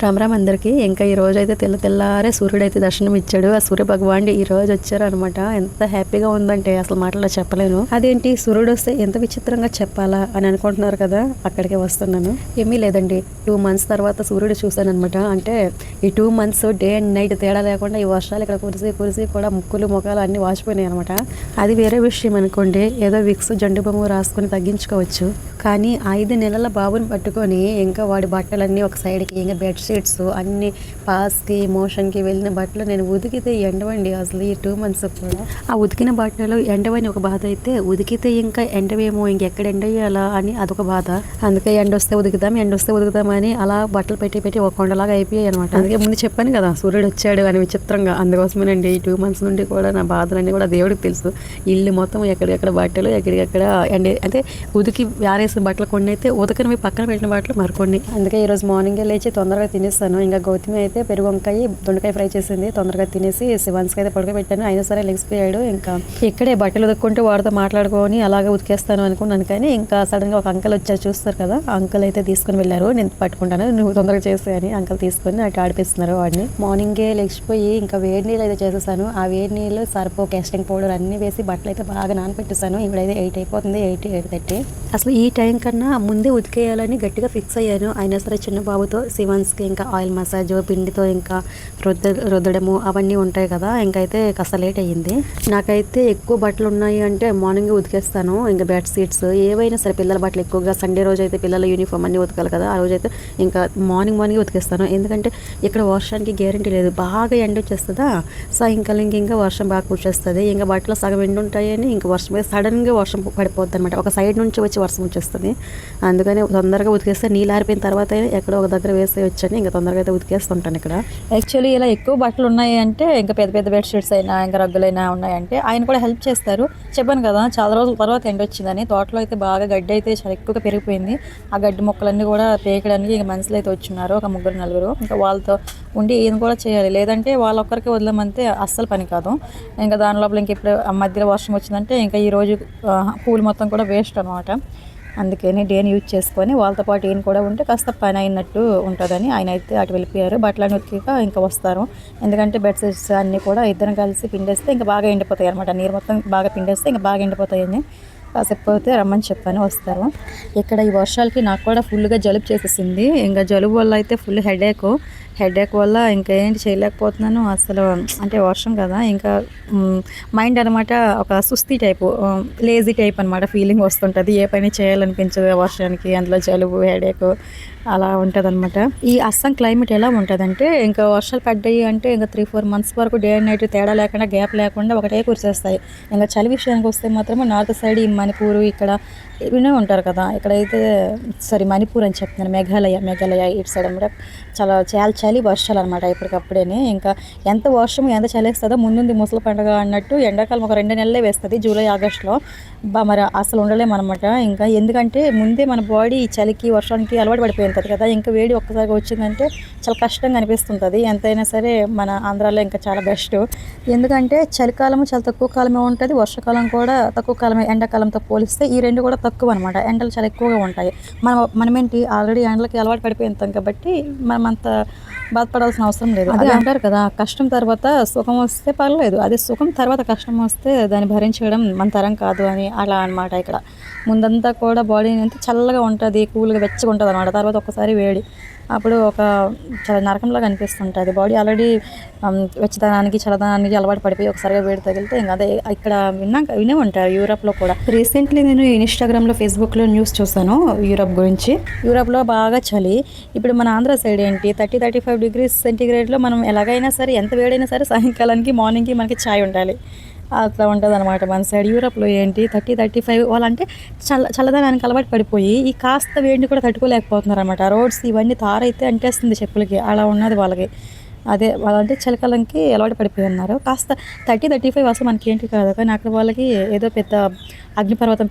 రామ్ రామ్ అందరికీ. ఇంకా ఈ రోజు అయితే తెల్లారే సూర్యుడైతే దర్శనం ఇచ్చాడు. ఆ సూర్య భగవాన్ ఈ రోజు వచ్చారు అనమాట. ఎంత హ్యాపీగా ఉందంటే అసలు మాటల్లో చెప్పలేను. అదేంటి సూర్యుడు వస్తే ఎంత విచిత్రంగా చెప్పాలా అని అనుకుంటున్నారు కదా, అక్కడికే వస్తున్నాను. ఏమీ లేదండి, 2 months తర్వాత సూర్యుడు చూశాను అనమాట. అంటే ఈ 2 months డే అండ్ నైట్ తేడా లేకుండా ఈ వర్షాలు ఇక్కడ కురిసి కూడా ముక్కులు ముఖాలు అన్ని వాచిపోయినాయి అనమాట. అది వేరే విషయం అనుకోండి, ఏదో విక్స్ జండు బొమ్మ రాసుకుని తగ్గించుకోవచ్చు. కానీ 5 నెలల బాబుని పట్టుకొని ఇంకా వాడి బట్టలన్నీ ఒక సైడ్కి, ఇంకా బెడ్షీట్స్ అన్ని పాస్కి మోషన్కి వెళ్ళిన బట్టలు నేను ఉతికితే ఎండవండి. అసలు ఈ 2 months కూడా ఆ ఉతికిన బట్టలు ఎండవని ఒక బాధ అయితే, ఉతికితే ఇంకా ఎండవేమో ఇంకెక్కడ ఎండవేయాలా అని అదొక బాధ. అందుకే ఎండ వస్తే ఉతుకుతామని అలా బట్టలు పెట్టి ఒక కొండలాగా అయిపోయాయి అనమాట. అందుకే ముందు చెప్పాను కదా సూర్యుడు వచ్చాడు అని విచిత్రంగా. అందుకోసమేనండి ఈ 2 months నుండి కూడా నా బాధలన్నీ కూడా దేవుడికి తెలుసు. ఇల్లు మొత్తం ఎక్కడెక్కడ బట్టలు ఎక్కడికెక్కడ ఎండ, అంటే ఉతికి వేరేసిన బట్టలు కొన్ని అయితే ఉతకనివి పక్కన పెట్టిన బట్టలు మరికొన్ని. అందుకే ఈరోజు మార్నింగే లేచి తొందరగా తినేస్తాను. ఇంకా గౌతమి అయితే పెరుగు వంకాయ దొండకాయ ఫ్రై చేసింది, తొందరగా తినేసి శివాన్స్కి అయితే పడుకోబెట్టాను. అయినా సరే లెగిసిపోయాడు. ఇంకా ఇక్కడే బట్టలు ఉతుక్కుంటూ వాడితో మాట్లాడుకొని అలాగే ఉతికేస్తాను అనుకున్నాను. కానీ ఇంకా సడన్గా ఒక అంకల్ వచ్చారు, చూస్తారు కదా, అంకల్ అయితే తీసుకుని వెళ్ళారు. నేను పట్టుకుంటాను, నువ్వు తొందరగా చేసే అని అంకల్ తీసుకొని అటు ఆడిపిస్తున్నారు వాడిని. మార్నింగే లెగిసిపోయి ఇంకా వేడి నీళ్ళు అయితే చేసేసాను. ఆ వేడి నీళ్ళు సర్పు కాస్టింగ్ పౌడర్ అన్ని వేసి బట్టలు అయితే బాగా నానపెట్టేసాను. ఇప్పుడైతే 8 అయిపోతుంది, 8:30. అసలు ఈ టైం కన్నా ముందే ఉతికేయాలని గట్టిగా ఫిక్స్ అయ్యాను. అయినా సరే చిన్న బాబుతో శివాన్స్కి ఇంకా ఆయిల్ మసాజ్ పిండితో ఇంకా రుద్దడము అవన్నీ ఉంటాయి కదా, ఇంకైతే కాస్త లేట్ అయ్యింది. నాకైతే ఎక్కువ బట్టలు ఉన్నాయి అంటే మార్నింగ్ ఉతికేస్తాను. ఇంకా బెడ్షీట్స్ ఏవైనా సరే, పిల్లల బట్టలు ఎక్కువగా సండే రోజు అయితే పిల్లల యూనిఫామ్ అన్ని ఉతకాలి కదా, ఆ రోజు అయితే ఇంకా మార్నింగ్ ఉతికేస్తాను. ఎందుకంటే ఇక్కడ వర్షానికి గ్యారంటీ లేదు, బాగా ఎండ వచ్చేస్తుందా, సాయంకాలం ఇంకా వర్షం బాగా కూర్చేస్తుంది. ఇంకా బట్టలు సగం ఎండు ఉంటాయని ఇంకా వర్షం సడన్గా వర్షం పడిపోద్ది అనమాట. ఒక సైడ్ నుంచి వచ్చి వర్షం వచ్చేస్తుంది. అందుకని తొందరగా ఉతికేస్తే నీళ్ళు ఆరిపోయిన తర్వాత ఎక్కడో ఒక దగ్గర వేసే వచ్చని ఇంకా తొందరగా అయితే ఉతికేస్తుంటాను. ఇక్కడ యాక్చువల్లీ ఇలా ఎక్కువ బట్టలు ఉన్నాయి అంటే, ఇంకా పెద్ద పెద్ద బెడ్షీట్స్ అయినా ఇంకా రగ్గులైనా ఉన్నాయంటే ఆయన కూడా హెల్ప్ చేస్తారు. చెప్పాను కదా చాలా రోజుల తర్వాత ఎండ వచ్చిందని. తోటలో అయితే బాగా గడ్డి అయితే చాలా ఎక్కువగా పెరిగిపోయింది. ఆ గడ్డి మొక్కలన్నీ కూడా పేకడానికి ఇంకా మనుషులు అయితే వచ్చిన్నారు, ఒక 3-4. ఇంకా వాళ్ళతో ఉండి ఈయన కూడా చేయాలి, లేదంటే వాళ్ళొక్కరికి వదలమంటే అస్సలు పని కాదు. ఇంకా దాని లోపల ఇంక ఇప్పుడు మధ్యలో వర్షం వచ్చిందంటే ఇంకా ఈరోజు పూలు మొత్తం కూడా వేస్ట్ అనమాట. అందుకని డేని యూజ్ చేసుకొని వాళ్ళతో పాటు ఈయన కూడా ఉంటే కాస్త పని అయినట్టు ఉంటుందని ఆయన అయితే అటు వెళ్ళిపోయారు. బట్టలన్నీ ఉతికాక ఇంకా వస్తారు. ఎందుకంటే బెడ్షీట్స్ అన్నీ కూడా ఇద్దరం కలిసి పిండేస్తే ఇంకా బాగా ఎండిపోతాయి అనమాట. నీరు మొత్తం బాగా పిండేస్తే ఇంకా బాగా ఎండిపోతాయని కాసేపు అయితే రమ్మని చెప్పని వస్తారు. ఇక్కడ ఈ వర్షాలకి నాకు కూడా ఫుల్గా జలుబు చేసేసింది. ఇంకా జలుబు వల్ల అయితే ఫుల్ హెడేక్ వల్ల ఇంకా ఏంటి చేయలేకపోతున్నాను అసలు. అంటే వర్షం కదా, ఇంకా మైండ్ అనమాట ఒక సుస్థి టైపు, లేజీ టైప్ అనమాట ఫీలింగ్ వస్తుంటుంది. ఏ పని చేయాలనిపించదు వర్షానికి, అందులో జలుబు హెడేక్ అలా ఉంటుంది అనమాట. ఈ అస్సాం క్లైమేట్ ఎలా ఉంటుందంటే, ఇంకా వర్షాలు పడ్డాయి అంటే ఇంకా 3-4 months వరకు డే అండ్ నైట్ తేడా లేకుండా, గ్యాప్ లేకుండా ఒకటే కురిసేస్తాయి. ఇంకా చలి విషయానికి వస్తే మాత్రం నార్త్ సైడ్ ఈ మణిపూర్ ఇక్కడ వినే ఉంటారు కదా, ఇక్కడైతే మణిపూర్ అని చెప్తున్నాను, మేఘాలయ ఇటు సైడ్ అనమాట. చాలా చలి వర్షాలు అనమాట ఇప్పటికప్పుడేనే. ఇంకా ఎంత వర్షం ఎంత చలేస్తుందో ముందుంది ముసలి పండుగ అన్నట్టు. ఎండాకాలం ఒక 2 నెలలే వేస్తుంది, జూలై ఆగస్టులో. మరి అసలు ఉండలేమన్నమాట. ఇంకా ఎందుకంటే ముందే మన బాడీ చలికి వర్షానికి అలవాటు పడిపోయి ఉంటుంది కదా, ఇంకా వేడి ఒక్కసారిగా వచ్చిందంటే చాలా కష్టంగా అనిపిస్తుంటుంది. ఎంతైనా సరే మన ఆంధ్రాలో ఇంకా చాలా బెస్ట్. ఎందుకంటే చలికాలము చాలా తక్కువ కాలమే ఉంటుంది, వర్షాకాలం కూడా తక్కువ కాలమే. ఎండాకాలంతో పోలిస్తే ఈ రెండు కూడా తక్కువ అనమాట. ఎండలు చాలా ఎక్కువగా ఉంటాయి. మనమేంటి ఆల్రెడీ ఎండలకి అలవాటు పడిపోయి ఉంటాం కాబట్టి మనం అంత బాధపడాల్సిన అవసరం లేదు. అదే అంటారు కదా, కష్టం తర్వాత సుఖం వస్తే పర్లేదు, అదే సుఖం తర్వాత కష్టం వస్తే దాన్ని భరించడం మన తరం కాదు అని అలా అనమాట. ఇక్కడ ముందంతా కూడా బాడీ అంతా చల్లగా ఉంటుంది, కూల్గా వెచ్చగా ఉంటుంది అనమాట. తర్వాత ఒక్కసారి వేడి, అప్పుడు ఒక చాలా నరకంలాగా అనిపిస్తుంటుంది. బాడీ ఆల్రెడీ వెచ్చదనానికి చల్లదనానికి అలవాటు పడిపోయి ఒకసారిగా వేడి తగిలితే ఇంకా అదే. ఇక్కడ వినే ఉంటారు యూరోప్లో కూడా. రీసెంట్లీ నేను ఇన్స్టాగ్రామ్లో ఫేస్బుక్లో న్యూస్ చూసాను యూరోప్ గురించి. యూరోప్లో బాగా చలి. ఇప్పుడు మన ఆంధ్ర సైడ్ ఏంటి 30-35 degrees సెంటీగ్రేడ్లో మనం ఎలాగైనా సరే, ఎంత వేడైనా సరే సాయంకాలానికి మార్నింగ్కి మనకి ఛాయ్ ఉండాలి. అట్లా ఉంటుంది అనమాట మన సైడ్. యూరోప్లో ఏంటి 30-35 వాళ్ళంటే చల్లదనానికి అలవాటు పడిపోయి ఈ కాస్త వేడిని కూడా తట్టుకోలేకపోతున్నారు అనమాట. రోడ్స్ ఇవన్నీ తారైతే అంటేస్తుంది చెప్పులకి, అలా ఉన్నది వాళ్ళకి. అదే వాళ్ళంటే చలికాలంకి అలవాటు పడిపోయి ఉన్నారు. కాస్త 30-35 అసలు మనకి ఏంటి కాదు, కానీ అక్కడ వాళ్ళకి ఏదో పెద్ద అగ్నిపర్వతం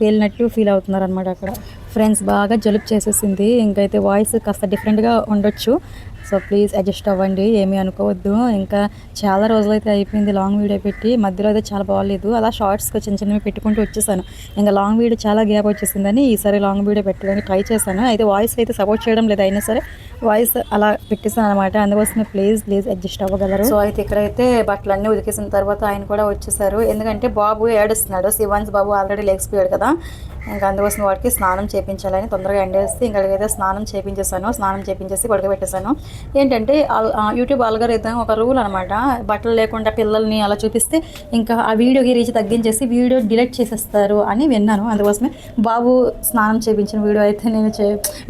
పేలినట్టు ఫీల్ అవుతున్నారు అనమాట. అక్కడ ఫ్రెండ్స్ బాగా జలుబు చేసేసింది. ఇంకైతే వాయిస్ కాస్త డిఫరెంట్గా ఉండొచ్చు, సో ప్లీజ్ అడ్జస్ట్ అవ్వండి, ఏమీ అనుకోవద్దు. ఇంకా చాలా రోజులైతే అయిపోయింది లాంగ్ వీడియో పెట్టి, మధ్యలో అయితే చాలా బాగాలేదు, అలా షార్ట్స్గా చిన్న చిన్నవి పెట్టుకుంటూ వచ్చేసాను. ఇంకా లాంగ్ వీడియో చాలా గ్యాప్ వచ్చేసిందని ఈసారి లాంగ్ వీడియో పెట్టడానికి ట్రై చేశాను. అయితే వాయిస్ అయితే సపోర్ట్ చేయడం లేదు, అయినా సరే వాయిస్ అలా పెట్టేసాను అనమాట. అందుకోసమే ప్లీజ్ అడ్జస్ట్ అవ్వగలరు. సో అయితే ఇక్కడైతే బట్టలు అన్నీ ఉతికేసిన తర్వాత ఆయన కూడా వచ్చేసారు. ఎందుకంటే బాబు ఏడుస్తున్నాడు, శివాన్స్ బాబు ఆల్రెడీ లేచిపోయాడు కదా, ఇంకా అందుకోసం వాడికి స్నానం చేయించాలని తొందరగా ఎండేస్తే ఇంకైతే స్నానం చేయించేసి పడుకోబెట్టేశాను. ఏంటంటే యూట్యూబ్ ఆల్గోరిథం ఒక రూల్ అనమాట, బట్టలు లేకుండా పిల్లల్ని అలా చూపిస్తే ఇంకా ఆ వీడియోకి రీచ్ తగ్గించేసి వీడియో డిలీట్ చేసేస్తారు అని విన్నాను. అందుకోసమే బాబు స్నానం చేయించిన వీడియో అయితే నేను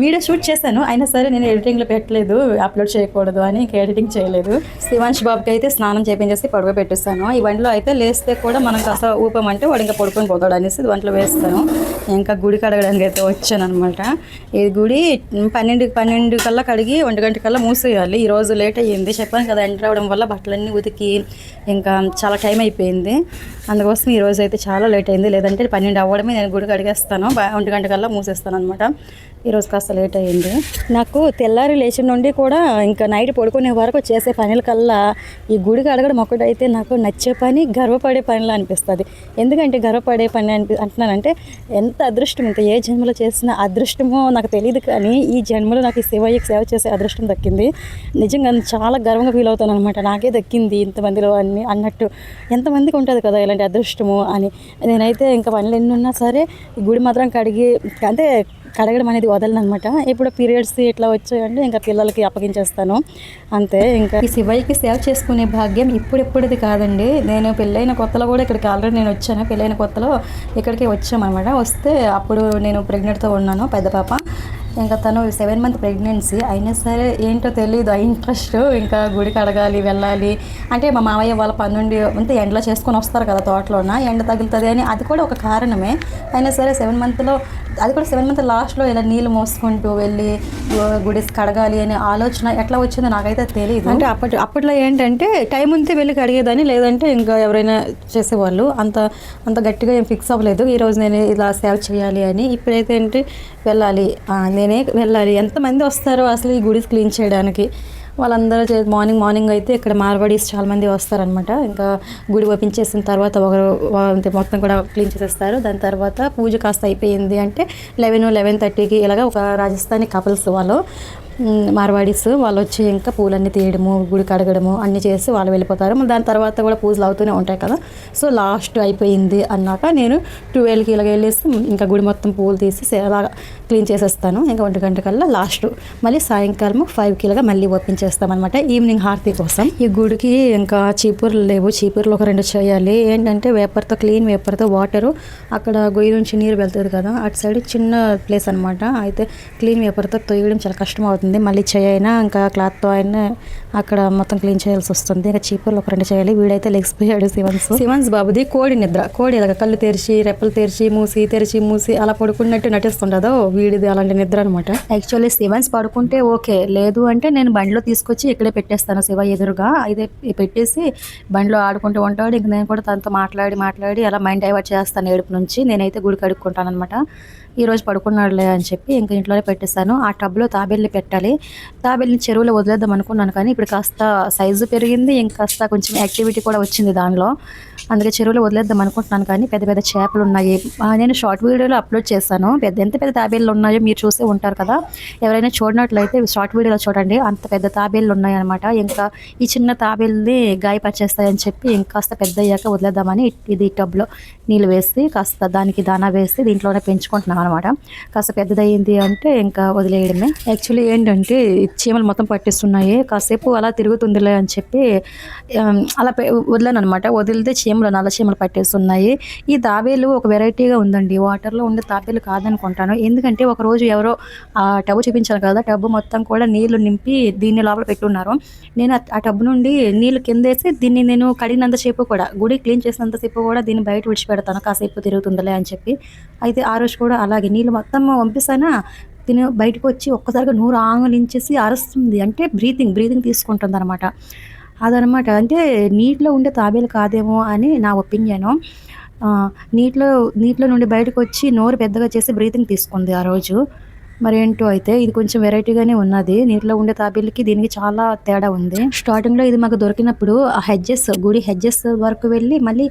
వీడియో షూట్ చేశాను, అయినా సరే నేను ఎడిటింగ్లో పెట్టలేదు, అప్లోడ్ చేయకూడదు అని ఇంకా ఎడిటింగ్ చేయలేదు. శివాంష్ బాబుకి అయితే స్నానం చేయించేసి పడుకోబెట్టేస్తాను. ఈ వంటలో అయితే లేస్తే కూడా మనం కాస్త ఊపమంటే వాడు ఇంకా పడుకొని పోతాడు అనేసి వంటలో వేస్తాను. ఇంకా గుడి కడగడానికి అయితే వచ్చాను అనమాట. ఈ గుడి 12 కల్లా కడిగి 1 గంట కల్లా మూసేయాలి. ఈరోజు లేట్ అయ్యింది, చెప్పాను కదా, ఎంటర్ అవ్వడం వల్ల బట్టలన్నీ ఉతికి ఇంకా చాలా టైం అయిపోయింది. అందుకోసం ఈరోజు అయితే చాలా లేట్ అయింది, లేదంటే 12 అవ్వడమే నేను గుడి కడిగేస్తాను, 1 గంట కల్లా మూసేస్తాను అనమాట. ఈరోజు కాస్త లేట్ అయ్యింది. నాకు తెల్లారి లేచిన నుండి కూడా ఇంకా నైట్ పడుకునే వరకు చేసే పనుల కల్లా ఈ గుడి కడగడం ఒకటైతే నాకు నచ్చే పని, గర్వపడే పనిలా అనిపిస్తుంది. ఎందుకంటే గర్వపడే పని అంటున్నానంటే ఎంత అదృష్టం, ఇంకా ఏ జన్మలో చేసిన అదృష్టమో నాకు తెలియదు, కానీ ఈ జన్మలో నాకు ఈ శివయ్యకి సేవ చేసే అదృష్టం దక్కింది. నిజంగా చాలా గర్వంగా ఫీల్ అవుతాను అనమాట, నాకే దక్కింది ఇంతమందిలో అన్నట్టు. ఎంతమందికి ఉంటుంది కదా ఇలాంటి అదృష్టము అని. నేనైతే ఇంకా పనులు ఎన్ని ఉన్నా సరే ఈ గుడి మాత్రం అంటే కడగడం అనేది వదలను అనమాట. ఇప్పుడు పీరియడ్స్ ఇట్లా వచ్చాయంటే ఇంకా పిల్లలకి అప్పగించేస్తాను అంతే. ఇంకా ఈ శివయ్యకి సేవ చేసుకునే భాగ్యం ఇప్పుడెప్పుడుది కాదండి. నేను పెళ్ళైన కొత్తలో కూడా ఇక్కడికి ఆల్రెడీ నేను వచ్చాను, పెళ్ళైన కొత్తలో ఇక్కడికి వచ్చామన్నమాట. వస్తే అప్పుడు నేను ప్రెగ్నెంట్తో ఉన్నాను, పెద్ద పాప. ఇంకా తను 7 మంత్ ప్రెగ్నెన్సీ అయినా సరే ఏంటో తెలియదు, ఆ ఇంట్రెస్ట్ ఇంకా గుడికి అడగాలి వెళ్ళాలి అంటే మా మావయ్య వాళ్ళ పని నుండి అంతే ఎండలో చేసుకొని వస్తారు కదా, తోటలోన ఎండ తగులుతుంది అని, అది కూడా ఒక కారణమే. అయినా సరే 7 మంత్లో, అది కూడా 7 మంత్ లాస్ట్లో ఇలా నీళ్ళు మోసుకుంటూ వెళ్ళి గుడి కడగాలి అనే ఆలోచన ఎట్లా వచ్చిందో నాకైతే తెలియదు. అంటే అప్పట్లో ఏంటంటే టైం ఉంటే వెళ్ళి కడిగేదాన్ని, లేదంటే ఇంకా ఎవరైనా చేసేవాళ్ళు. అంత గట్టిగా ఏం ఫిక్స్ అవ్వలేదు ఈరోజు నేను ఇలా సేవ చేయాలి అని. ఇప్పుడైతే ఏంటి నేనే వెళ్ళాలి. ఎంతమంది వస్తారో అసలు ఈ గుడి క్లీన్ చేయడానికి, వాళ్ళందరూ మార్నింగ్ అయితే ఇక్కడ మార్వాడీస్ చాలామంది వస్తారనమాట. ఇంకా గుడి ఓపెన్ తర్వాత ఒకరు మొత్తం కూడా క్లీన్ చేసేస్తారు. దాని తర్వాత పూజ కాస్త అయిపోయింది అంటే 11-11:30కి ఇలాగ ఒక రాజస్థానీ కపుల్స్ వాళ్ళు మార్వాడీస్ వాళ్ళు వచ్చి ఇంకా పూలన్నీ తీయడము, గుడి కడగడము అన్నీ చేసి వాళ్ళు వెళ్ళిపోతారు. దాని తర్వాత కూడా పూజలు అవుతూనే ఉంటాయి కదా. సో లాస్ట్ అయిపోయింది అన్నాక నేను 12కి ఇలాగ వెళ్ళేసి ఇంకా గుడి మొత్తం పూలు తీసి అలా క్లీన్ చేసేస్తాను. ఇంకా 1 గంట కల్లా లాస్ట్ మళ్ళీ సాయంకాలం 5కి ఇలాగా మళ్ళీ ఓపెన్ చేస్తామన్నమాట, ఈవినింగ్ హారతి కోసం. ఈ గుడికి ఇంకా చీపుర్లు లేవు, చీపుర్లు ఒక 2 చేయాలి. ఏంటంటే క్లీన్ వేపర్తో వాటరు అక్కడ గొయ్యి నుంచి నీరు వెళ్తుంది కదా, అటు సైడ్ చిన్న ప్లేస్ అనమాట. అయితే క్లీన్ వేపర్తో తొయ్యడం చాలా కష్టం అవుతుంది. మళ్ళీ అయినా ఇంకా క్లాత్తో అయినా అక్కడ మొత్తం క్లీన్ చేయాల్సి వస్తుంది. ఇంకా చీపుర్లు ఒక 2 చేయాలి. వీడైతే లెగిసిపోయాడు శివన్స్ బాబుది కోడి నిద్ర. కోడి ఇలాగ కళ్ళు తెరిచి రెప్పలు తెరిచి మూసి అలా పడుకున్నట్టు నటిస్తుండదో, వీడిది అలాంటి నిద్ర అనమాట. యాక్చువల్లీ శివన్స్ పడుకుంటే ఓకే, లేదు అంటే నేను బండిలో తీసుకొచ్చి ఇక్కడే పెట్టేస్తాను శివ ఎదురుగా. అయితే పెట్టేసి బండిలో ఆడుకుంటూ ఉంటాడు. ఇంక నేను కూడా తనతో మాట్లాడి అలా మైండ్ డైవర్ట్ చేస్తాను ఏడుపు నుంచి. నేనైతే గుడి కడుక్కుంటాను అనమాట. ఈరోజు పడుకున్నాడులే అని చెప్పి ఇంకా ఇంట్లోనే పెట్టేస్తాను. ఆ టబ్లో తాబేల్ని పెట్టాలి. తాబేల్ని చెరువులో వదిలేద్దాం అనుకున్నాను, కానీ ఇప్పుడు కాస్త సైజు పెరిగింది, ఇంకాస్త కొంచెం యాక్టివిటీ కూడా వచ్చింది దానిలో. అందుకే చెరువులో వదిలేద్దాం అనుకుంటున్నాను, కానీ పెద్ద చేపలు ఉన్నాయి. నేను షార్ట్ వీడియోలో అప్లోడ్ చేశాను, ఎంత పెద్ద తాబేళ్ళు ఉన్నాయో మీరు చూసే ఉంటారు కదా. ఎవరైనా చూడనట్లయితే షార్ట్ వీడియోలో చూడండి, అంత పెద్ద తాబేళ్ళు ఉన్నాయన్నమాట. ఇంకా ఈ చిన్న తాబేల్ని గాయపరిచేస్తాయని చెప్పి ఇంకాస్త పెద్ద అయ్యాక వదిలేద్దామని ఇది టబ్లో నీళ్ళు వేసి కాస్త దానికి దానా వేసి దీంట్లోనే పెంచుకుంటున్నాను అనమాట. కాస్త పెద్దదయ్యింది అంటే ఇంకా వదిలేయడమే. యాక్చువల్లీ ఏంటంటే చీమలు మొత్తం పట్టిస్తున్నాయి, కాసేపు అలా తిరుగుతుందిలే అని చెప్పి అలా వదిలేను అనమాట. వదిలితే నల్ల చీమలు పట్టేస్తున్నాయి. ఈ తాబేలు ఒక వెరైటీగా ఉందండి, వాటర్లో ఉండే తాబేలు కాదనుకుంటాను. ఎందుకంటే ఒకరోజు ఎవరో ఆ టబ్బు చూపించాను కదా, టబ్బు మొత్తం కూడా నీళ్లు నింపి దీన్ని లోపల పెట్టున్నారు. నేను ఆ టబ్బు నుండి నీళ్లు కిందేసి దీన్ని నేను కడిగినంతసేపు కూడా, గుడి క్లీన్ చేసినంతసేపు కూడా దీన్ని బయట విడిచిపెడతాను, కాసేపు తిరుగుతుందిలే అని చెప్పి. అయితే ఆ రోజు కూడా అలాగే నీళ్ళు మొత్తం పంపిస్తానా, తిని బయటకు వచ్చి ఒక్కసారిగా నోరు ఆంగులించేసి అరుస్తుంది. అంటే బ్రీతింగ్ తీసుకుంటుంది అనమాట. అదనమాట. అంటే నీటిలో ఉండే తాబేలు కాదేమో అని నా ఒపీనియను. నీటిలో నుండి బయటకు వచ్చి నోరు పెద్దగా చేసి బ్రీతింగ్ తీసుకుంది ఆ రోజు. మరేంటో అయితే ఇది కొంచెం వెరైటీగానే ఉన్నది. నీటిలో ఉండే తాబేలుకి దీనికి చాలా తేడా ఉంది. స్టార్టింగ్లో ఇది మాకు దొరికినప్పుడు ఆ గుడి హెడ్జెస్ వరకు వెళ్ళి మళ్ళీ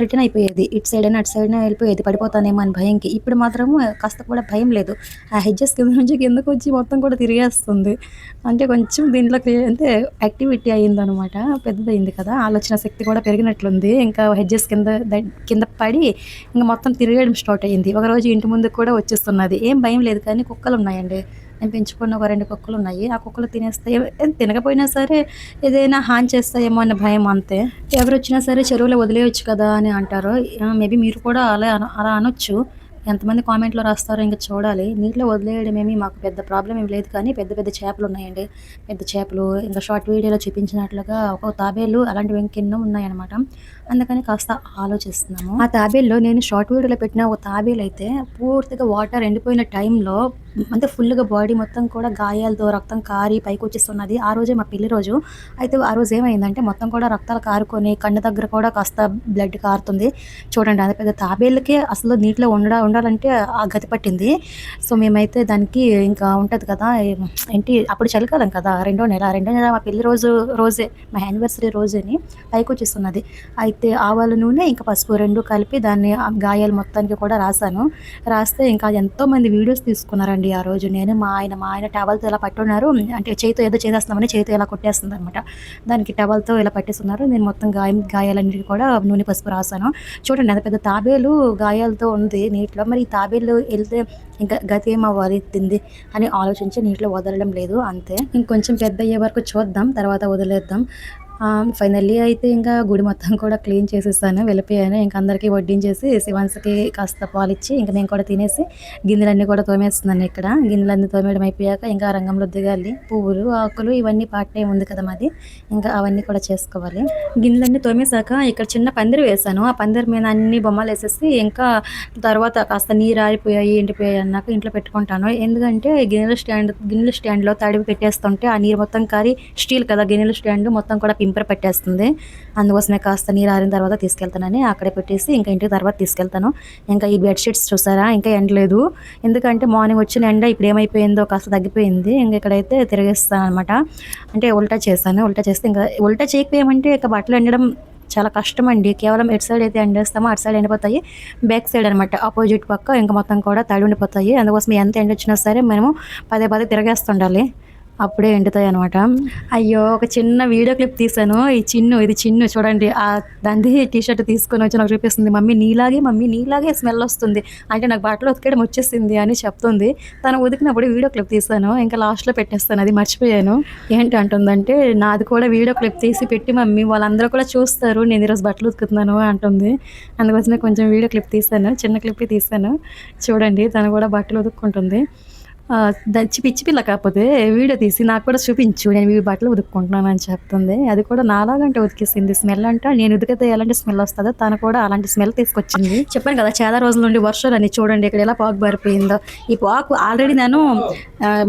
రిటర్న్ అయిపోయేది. ఇటు సైడ్ అయినా అటు సైడ్ అయినా వెళ్ళిపోయేది పడిపోతానేమో అని భయంకి. ఇప్పుడు మాత్రం కాస్త కూడా భయం లేదు. ఆ హెడ్జెస్ కింద నుంచి కిందకు వచ్చి మొత్తం కూడా తిరిగేస్తుంది. అంటే కొంచెం దీంట్లో అంటే యాక్టివిటీ అయ్యిందనమాట. పెద్దదయింది కదా, ఆలోచన శక్తి కూడా పెరిగినట్లుంది. ఇంకా హెడ్జెస్ కింద పడి ఇంకా మొత్తం తిరగడం స్టార్ట్ అయ్యింది. ఒకరోజు ఇంటి ముందుకు కూడా వచ్చేస్తున్నది. ఏం భయం లేదు, కానీ కుక్కలు ఉన్నాయండి. నేను పెంచుకున్న ఒక 2 కుక్కలు ఉన్నాయి. ఆ కుక్కలు తినేస్తాయి, తినకపోయినా సరే ఏదైనా హాని చేస్తాయేమో అన్న భయం అంతే. ఎవరు వచ్చినా సరే చెరువులో వదిలేయచ్చు కదా అని అంటారు. మేబీ మీరు కూడా అలా అనొచ్చు. ఎంతమంది కామెంట్లో రాస్తారో ఇంకా చూడాలి. నీటిలో వదిలేయడం ఏమీ మాకు పెద్ద ప్రాబ్లం ఏమి లేదు, కానీ పెద్ద పెద్ద చేపలు ఉన్నాయండి. పెద్ద చేపలు ఇంకా షార్ట్ వీడియోలో చూపించినట్లుగా ఒక తాబేలు అలాంటివి ఇంకెన్నో ఉన్నాయన్నమాట. అందుకని కాస్త ఆలోచిస్తున్నాము. ఆ తాబేల్లో నేను షార్ట్ వీడియోలో పెట్టిన ఒక తాబేలు అయితే పూర్తిగా వాటర్ ఎండిపోయిన టైంలో అంటే ఫుల్గా బాడీ మొత్తం కూడా గాయాలతో రక్తం కారి పైకి వచ్చేస్తున్నది. ఆ రోజే మా పెళ్లి రోజు. అయితే ఆ రోజు ఏమైందంటే మొత్తం కూడా రక్తాలు కారుకొని కన్ను దగ్గర కూడా కాస్త బ్లడ్ కారుతుంది. చూడండి, అది పెద్ద తాబేళ్ళకే అసలు నీటిలో ఉండాలంటే ఆ గతి పట్టింది. సో మేమైతే దానికి ఇంకా ఉంటుంది కదా ఏంటి, అప్పుడు చలికాలం కదా, రెండో నెల మా పెళ్లి రోజే మా యానివర్సరీ రోజని పైకి వచ్చేస్తున్నది. అయితే ఆవాల నూనె ఇంకా పసుపు 2 కలిపి దాన్ని గాయాలు మొత్తానికి కూడా రాస్తే ఇంకా ఎంతోమంది వీడియోస్ తీసుకున్నారండి ఆ రోజు. నేను మా ఆయన టవల్తో ఇలా పట్టున్నారు, అంటే చేతితో ఏదో చేసేస్తున్నామని చేతితో ఇలా కొట్టేస్తుంది అనమాట. దానికి టవల్తో ఇలా పట్టేస్తున్నారు. నేను మొత్తం గాయాలన్నిటికీ కూడా నూనె పసుపు రాశాను. చూడండి, అంత పెద్ద తాబేలు గాయాలతో ఉంది నీటిలో. మరి ఈ తాబేలు వెళ్తే ఇంకా గతి ఏమవ్వాలి తింది అని ఆలోచించి నీటిలో వదలడం లేదు అంతే. ఇంకొంచెం పెద్ద అయ్యే వరకు చూద్దాం, తర్వాత వదిలేద్దాం. ఫైనల్లీ అయితే ఇంకా గుడి మొత్తం కూడా క్లీన్ చేసేసాను, వెళ్ళిపోయాను. ఇంకా అందరికీ వడ్డించేసి శివాన్స్కి కాస్త పాలిచ్చి ఇంకా నేను కూడా తినేసి గిన్నెలన్నీ కూడా తోమేస్తున్నాను. ఇక్కడ గిన్నెలన్నీ తోమేయడం అయిపోయాక ఇంకా రంగంలో దిగాలి. పువ్వులు ఆకులు ఇవన్నీ పాటే ఉంది కదా మాది, ఇంకా అవన్నీ కూడా చేసుకోవాలి. గిన్నెలన్నీ తోమేశాక ఇక్కడ చిన్న పందిరి వేసాను. ఆ పందిరి మీద అన్ని బొమ్మలు వేసేసి ఇంకా తర్వాత కాస్త నీరు ఆరిపోయాయి ఎండిపోయాయి అన్నాక ఇంట్లో పెట్టుకుంటాను. ఎందుకంటే గిన్నెల స్టాండ్లో తడివి పెట్టేస్తుంటే ఆ నీరు మొత్తం కారి, స్టీల్ కదా గిన్నెల స్టాండ్, మొత్తం కూడా పింపర్ పెట్టేస్తుంది. అందుకోసమే కాస్త నీరు ఆరిన తర్వాత తీసుకెళ్తానని అక్కడే పెట్టేసి ఇంకా ఇంటికి తర్వాత తీసుకెళ్తాను. ఇంకా ఈ బెడ్షీట్స్ చూసారా, ఇంకా ఎండలేదు. ఎందుకంటే మార్నింగ్ వచ్చిన ఎండ ఇప్పుడు ఏమైపోయిందో కాస్త తగ్గిపోయింది. ఇంకా ఇక్కడైతే తిరిగేస్తాను అనమాట. అంటే ఉల్టా చేస్తే ఇంకా ఉల్టా చేయకపోయామంటే ఇక బట్టలు ఎండడం చాలా కష్టం అండి. కేవలం ఎటు సైడ్ అయితే ఎండేస్తామో అటు సైడ్ ఎండిపోతాయి. బ్యాక్ సైడ్ అనమాట, ఆపోజిట్ పక్క ఇంకా మొత్తం కూడా తడి ఉండిపోతాయి. అందుకోసం ఎంత ఎండ వచ్చినా సరే మేము పదే తిరగేస్తుండాలి, అప్పుడే ఎండుతాయి అనమాట. అయ్యో, ఒక చిన్న వీడియో క్లిప్ తీసాను. ఇది చిన్ను చూడండి, దాన్ని టీషర్ట్ తీసుకొని వచ్చి నాకు చూపిస్తుంది. మమ్మీ నీలాగే స్మెల్ వస్తుంది అంటే నాకు బట్టలు ఉతికేయడం వచ్చేసింది అని చెప్తుంది. తను ఉతికినప్పుడు వీడియో క్లిప్ తీసాను, ఇంకా లాస్ట్లో పెట్టేస్తాను, అది మర్చిపోయాను. ఏంటి అంటుందంటే, నాది కూడా వీడియో క్లిప్ తీసి పెట్టి మమ్మీ, వాళ్ళందరూ కూడా చూస్తారు నేను ఈరోజు బట్టలు ఉతుకుతున్నాను అంటుంది. అందుకోసమే కొంచెం వీడియో క్లిప్ తీసాను, చిన్న క్లిప్ తీసాను. చూడండి, తను కూడా బట్టలు ఉతుక్కుంటుంది. పిచ్చి పిల్ల కాకపోతే వీడియో తీసి నాకు కూడా చూపించు, నేను ఈ బట్టలు ఉతుక్కుంటున్నాను అని చెప్తుంది. అది కూడా నాలాగంటే ఉతికేసింది. స్మెల్ అంటే నేను ఉతికితే ఎలాంటి స్మెల్ వస్తుందో తను కూడా అలాంటి స్మెల్ తీసుకొచ్చింది. చెప్పాను కదా, చాలా రోజుల నుండి వర్షాలు అని. చూడండి ఇక్కడ ఎలా పాకు బారిపోయిందో. ఈ పాకు ఆల్రెడీ నేను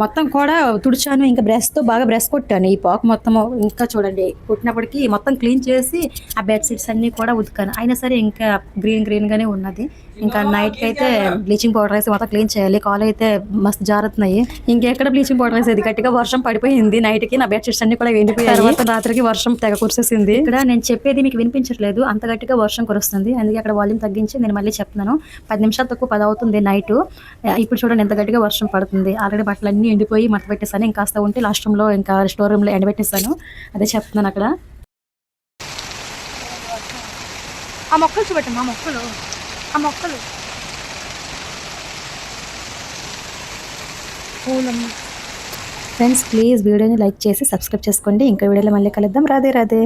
మొత్తం కూడా తుడిచాను, ఇంకా బ్రష్తో బాగా బ్రష్ కొట్టాను ఈ పాకు మొత్తము. ఇంకా చూడండి, కొట్టినప్పటికీ మొత్తం క్లీన్ చేసి ఆ బెడ్షీట్స్ అన్నీ కూడా ఉతికాను. అయినా సరే ఇంకా గ్రీన్గానే ఉన్నది. ఇంకా నైట్కి అయితే బ్లీచింగ్ పౌడర్ వేసి మొత్తం క్లీన్ చేయాలి. కాల్ అయితే మస్తు జారుతున్నాయి. ఇంకెక్కడ బ్లీచింగ్ పౌడర్ వేసేది, గట్టిగా వర్షం పడిపోయింది నైట్కి. నా బెడ్షీట్స్ అన్ని కూడా ఎండిపోయాయి. తర్వాత రాత్రికి వర్షం తెగ కురిసేసింది. ఇక్కడ నేను చెప్పేది మీకు వినిపించట్లేదు, అంత గట్టిగా వర్షం కురుస్తుంది. అందుకే అక్కడ వాల్యూమ్ తగ్గించి నేను మళ్ళీ చెప్తున్నాను. 10 నిమిషాలు తక్కువ 10 అవుతుంది నైట్. ఇప్పుడు చూడండి ఎంత గట్టిగా వర్షం పడుతుంది. ఆల్రెడీ బట్టలు అన్నీ ఎండిపోయి మడత పెట్టేసాను. ఇంకాస్త ఉంటే లాస్ట్ రూమ్లో ఇంకా స్టోర్ రూమ్లో ఎండబెట్టేసాను. అదే చెప్తున్నాను. అక్కడ ఆ మొక్కలు చూపెట్టమ్మా, ఆ మొక్కలు ఫ్రెండ్స్, ప్లీజ్ వీడియోని లైక్ చేసి సబ్స్క్రైబ్ చేసుకోండి. ఇంకా వీడియోలో మళ్ళీ కలుద్దాం. రాధే.